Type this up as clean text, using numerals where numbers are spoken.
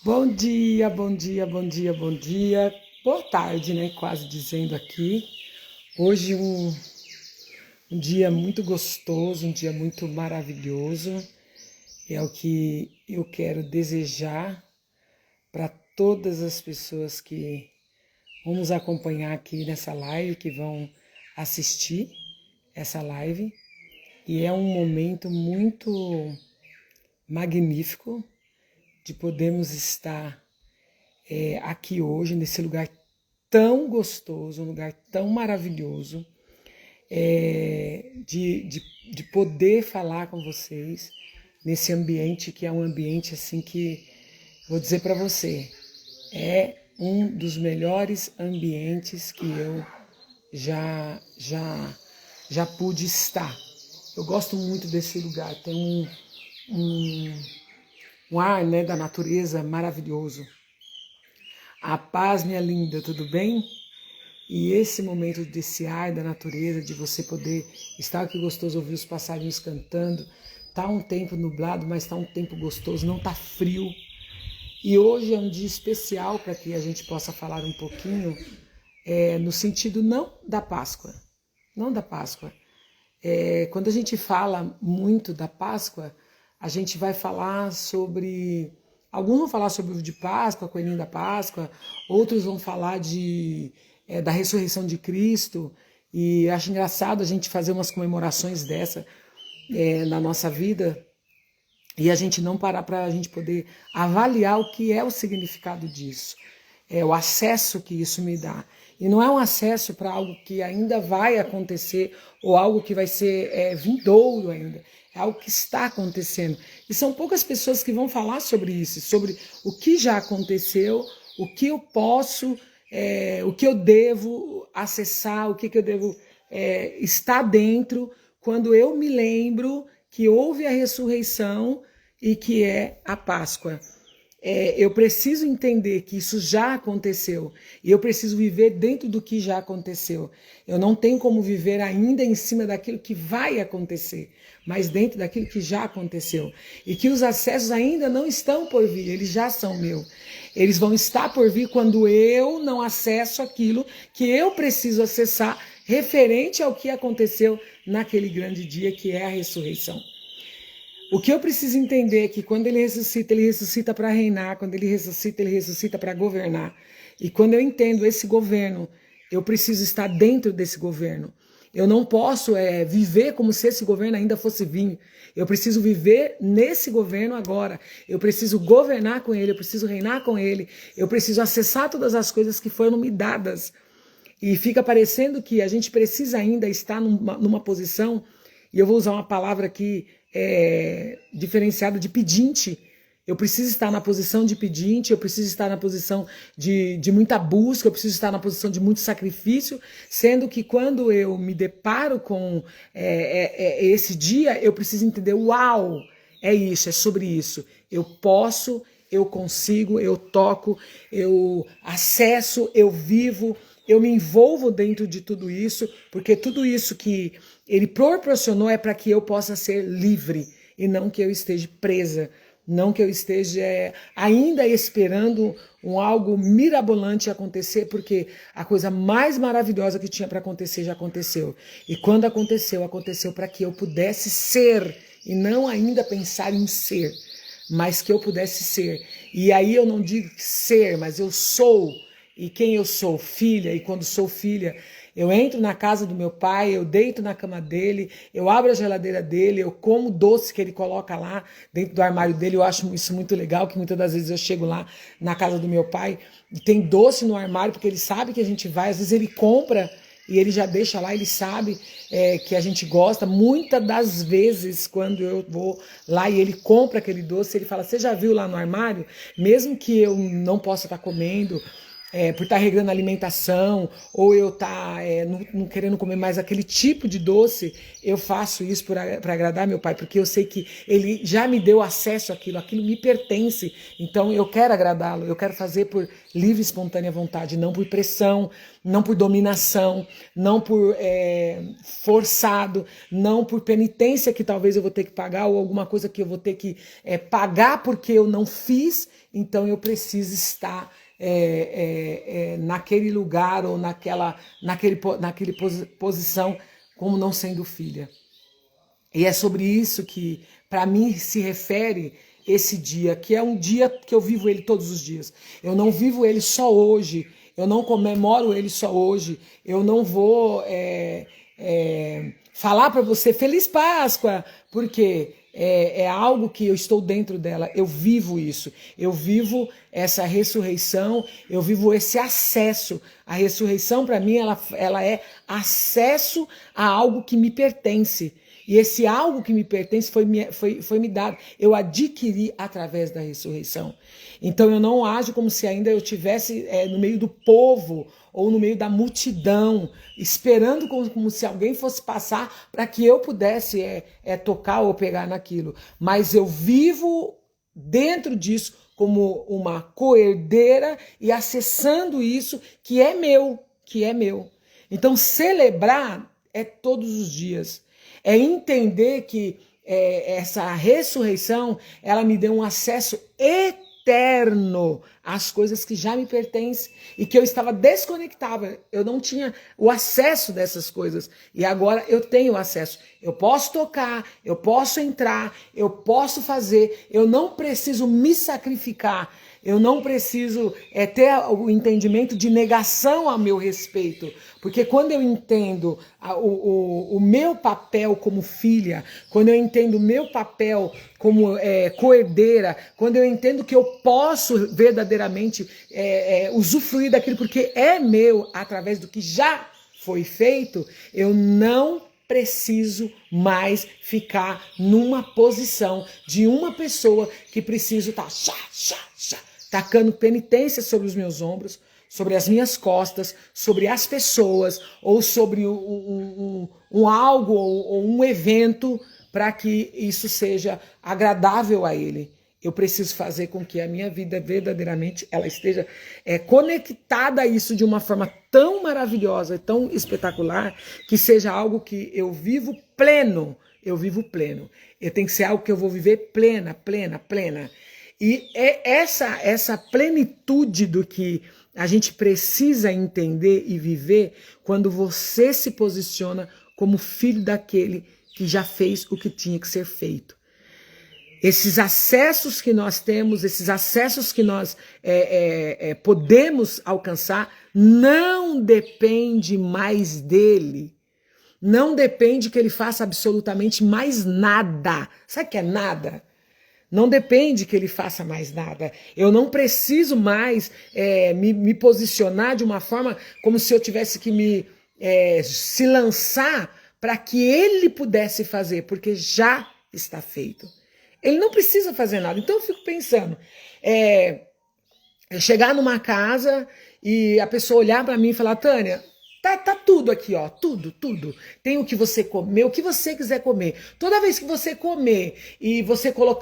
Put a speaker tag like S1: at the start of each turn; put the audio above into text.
S1: Bom dia, bom dia, bom dia, bom dia. Boa tarde, né? Quase dizendo aqui. Hoje um dia muito gostoso, um dia muito maravilhoso. É o que eu quero desejar para todas as pessoas que vão nos acompanhar aqui nessa live, que vão assistir essa live. E é um momento muito magnífico de podermos estar aqui hoje, nesse lugar tão gostoso, um lugar tão maravilhoso, de poder falar com vocês nesse ambiente que é um ambiente assim que, vou dizer para você, é um dos melhores ambientes que eu já pude estar. Eu gosto muito desse lugar, tem um ar, né, da natureza maravilhoso. A paz, minha linda, tudo bem? E esse momento desse ar da natureza, de você poder estar aqui gostoso, ouvir os passarinhos cantando, tá um tempo nublado, mas tá um tempo gostoso, não tá frio. E hoje é um dia especial para que a gente possa falar um pouquinho no sentido não da Páscoa. Quando a gente fala muito da Páscoa, a gente vai falar sobre... Alguns vão falar sobre o de Páscoa, coelhinho da Páscoa, outros vão falar da ressurreição de Cristo, e acho engraçado a gente fazer umas comemorações dessa na nossa vida, e a gente não parar para a gente poder avaliar o que é o significado disso, o acesso que isso me dá. E não é um acesso para algo que ainda vai acontecer ou algo que vai ser vindouro ainda. É algo que está acontecendo. E são poucas pessoas que vão falar sobre isso, sobre o que já aconteceu, o que eu posso, o que eu devo acessar, o que eu devo estar dentro, quando eu me lembro que houve a ressurreição e que é a Páscoa. Eu preciso entender que isso já aconteceu e eu preciso viver dentro do que já aconteceu. Eu não tenho como viver ainda em cima daquilo que vai acontecer, mas dentro daquilo que já aconteceu. E que os acessos ainda não estão por vir, eles já são meus. Eles vão estar por vir quando eu não acesso aquilo que eu preciso acessar referente ao que aconteceu naquele grande dia que é a ressurreição. O que eu preciso entender é que quando ele ressuscita para reinar, quando ele ressuscita para governar. E quando eu entendo esse governo, eu preciso estar dentro desse governo. Eu não posso viver como se esse governo ainda fosse vir. Eu preciso viver nesse governo agora. Eu preciso governar com ele, eu preciso reinar com ele. Eu preciso acessar todas as coisas que foram me dadas. E fica parecendo que a gente precisa ainda estar numa posição, e eu vou usar uma palavra aqui diferenciada de pedinte. Eu preciso estar na posição de pedinte, eu preciso estar na posição de muita busca, eu preciso estar na posição de muito sacrifício, sendo que quando eu me deparo com esse dia, eu preciso entender, uau, é isso, é sobre isso. Eu posso, eu consigo, eu toco, eu acesso, eu vivo, eu me envolvo dentro de tudo isso, porque tudo isso que ele proporcionou é para que eu possa ser livre e não que eu esteja presa, não que eu esteja ainda esperando algo mirabolante acontecer, porque a coisa mais maravilhosa que tinha para acontecer já aconteceu. E quando aconteceu, aconteceu para que eu pudesse ser e não ainda pensar em ser, mas que eu pudesse ser. E aí eu não digo ser, mas eu sou. E quem eu sou? Filha. E quando sou filha, eu entro na casa do meu pai, eu deito na cama dele, eu abro a geladeira dele, eu como o doce que ele coloca lá dentro do armário dele. Eu acho isso muito legal, que muitas das vezes eu chego lá na casa do meu pai e tem doce no armário, porque ele sabe que a gente vai. Às vezes ele compra e ele já deixa lá, ele sabe que a gente gosta. Muitas das vezes, quando eu vou lá e ele compra aquele doce, ele fala, você já viu lá no armário? Mesmo que eu não possa estar comendo, por estar regrando a alimentação, ou eu estar não querendo comer mais aquele tipo de doce, eu faço isso para agradar meu pai, porque eu sei que ele já me deu acesso àquilo, aquilo me pertence, então eu quero agradá-lo, eu quero fazer por livre e espontânea vontade, não por pressão, não por dominação, não por forçado, não por penitência que talvez eu vou ter que pagar, ou alguma coisa que eu vou ter que pagar porque eu não fiz, então eu preciso estar naquele lugar ou naquele posição como não sendo filha. E é sobre isso que, para mim, se refere esse dia, que é um dia que eu vivo ele todos os dias. Eu não vivo ele só hoje, eu não comemoro ele só hoje, eu não vou falar para você Feliz Páscoa, porque é algo que eu estou dentro dela, eu vivo isso, eu vivo essa ressurreição, eu vivo esse acesso. A ressurreição, para mim, ela é acesso a algo que me pertence. E esse algo que me pertence foi me dado. Eu adquiri através da ressurreição. Então eu não ajo como se ainda eu estivesse no meio do povo ou no meio da multidão, esperando como se alguém fosse passar para que eu pudesse tocar ou pegar naquilo. Mas eu vivo dentro disso como uma coerdeira e acessando isso que é meu, que é meu. Então celebrar é todos os dias. É entender que essa ressurreição, ela me deu um acesso eterno às coisas que já me pertencem e que eu estava desconectada. Eu não tinha o acesso dessas coisas e agora eu tenho acesso. Eu posso tocar, eu posso entrar, eu posso fazer, eu não preciso me sacrificar. Eu não preciso ter o entendimento de negação a meu respeito, porque quando eu entendo o meu papel como filha, quando eu entendo o meu papel como coerdeira, quando eu entendo que eu posso verdadeiramente usufruir daquilo porque é meu através do que já foi feito, eu não preciso mais ficar numa posição de uma pessoa que preciso estar tacando penitência sobre os meus ombros, sobre as minhas costas, sobre as pessoas, ou sobre um algo ou um evento para que isso seja agradável a ele. Eu preciso fazer com que a minha vida verdadeiramente ela esteja conectada a isso de uma forma tão maravilhosa, tão espetacular, que seja algo que eu vivo pleno. Eu vivo pleno. Tem que ser algo que eu vou viver plena. E é essa plenitude do que a gente precisa entender e viver quando você se posiciona como filho daquele que já fez o que tinha que ser feito. Esses acessos que nós temos, esses acessos que nós podemos alcançar, não depende mais dele. Não depende que ele faça absolutamente mais nada. Sabe o que é nada? Não depende que ele faça mais nada. Eu não preciso mais me posicionar de uma forma como se eu tivesse que se lançar para que ele pudesse fazer, porque já está feito. Ele não precisa fazer nada. Então eu fico pensando, eu chegar numa casa e a pessoa olhar para mim e falar, Tânia, tá tudo aqui, ó, tudo. Tem o que você comer, o que você quiser comer. Toda vez que você comer e você colocar